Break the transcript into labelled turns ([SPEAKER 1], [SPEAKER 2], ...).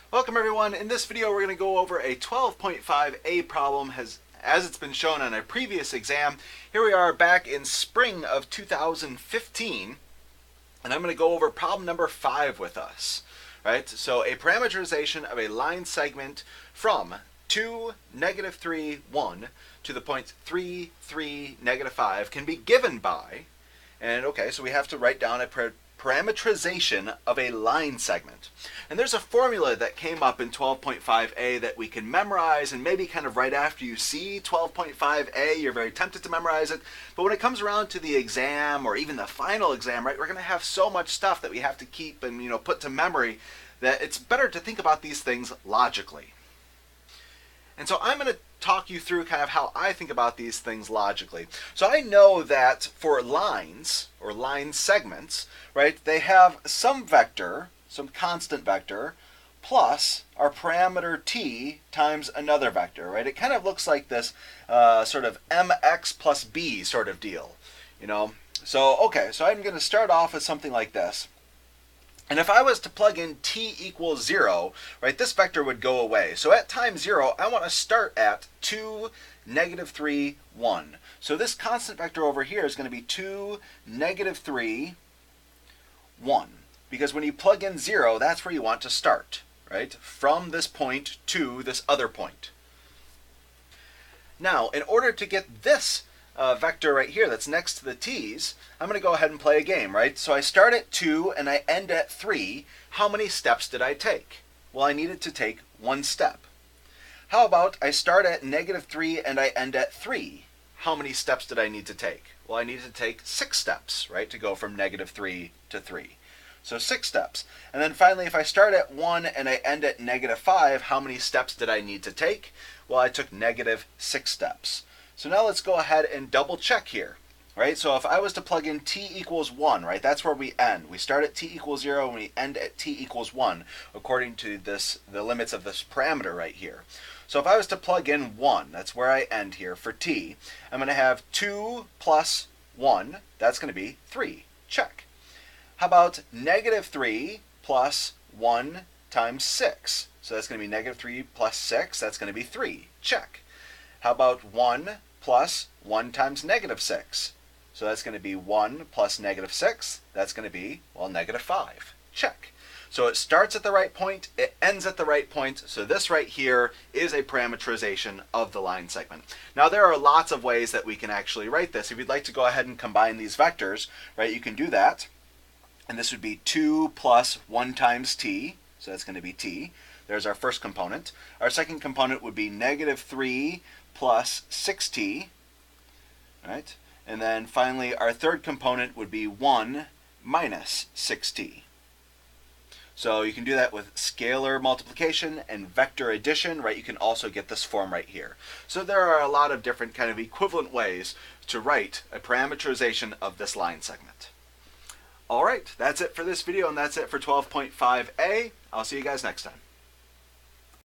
[SPEAKER 1] Welcome everyone. In this video we're going to go over a 12.5a problem as it's been shown on a previous exam. Here we are back in spring of 2015 and I'm going to go over problem number 5 with us. Right? So a parameterization of a line segment from 2, -3, 1 to the point 3, 3, -5 can be given by, and okay, so we have to write down a parameterization of a line segment. And there's a formula that came up in 12.5a that we can memorize, and maybe kind of right after you see 12.5a you're very tempted to memorize it, but when it comes around to the exam or even the final exam, right, we're going to have so much stuff that we have to keep and put to memory that it's better to think about these things logically. And so I'm going to talk you through kind of how I think about these things logically. So I know that for lines or line segments, right, they have some vector, some constant vector, plus our parameter t times another vector, right? It kind of looks like this sort of mx plus b sort of deal, So, okay, so I'm going to start off with something like this. And if I was to plug in t equals 0, right, this vector would go away. So at time 0, I want to start at 2, -3, 1. So this constant vector over here is going to be 2, -3, 1. Because when you plug in 0, that's where you want to start, right? From this point to this other point. Now, in order to get this vector right here that's next to the t's, I'm going to go ahead and play a game, right? So I start at 2 and I end at 3. How many steps did I take? Well, I needed to take 1 step. How about I start at -3 and I end at 3? How many steps did I need to take? Well, I needed to take 6 steps, right, to go from -3 to 3. So 6 steps. And then finally, if I start at 1 and I end at -5, how many steps did I need to take? Well, I took -6 steps. So now let's go ahead and double check here, right? So if I was to plug in t equals 1, right, that's where we end. We start at t equals 0 and we end at t equals 1, according to the limits of this parameter right here. So if I was to plug in 1, that's where I end here for t, I'm going to have 2 plus 1, that's going to be 3. Check. How about -3 plus 1 times 6? So that's going to be -3 plus 6, that's going to be 3. Check. How about 1 plus 1 times -6? So that's going to be 1 plus -6. That's going to be, well, -5. Check. So it starts at the right point, it ends at the right point. So this right here is a parameterization of the line segment. Now there are lots of ways that we can actually write this. If you'd like to go ahead and combine these vectors, right, you can do that. And this would be 2 plus 1 times t. So that's going to be t. There's our first component. Our second component would be -3 plus 6t, right? And then finally our third component would be 1 minus 6t. So you can do that with scalar multiplication and vector addition, right? You can also get this form right here. So there are a lot of different kind of equivalent ways to write a parameterization of this line segment. All right, that's it for this video, and that's it for 12.5a. I'll see you guys next time.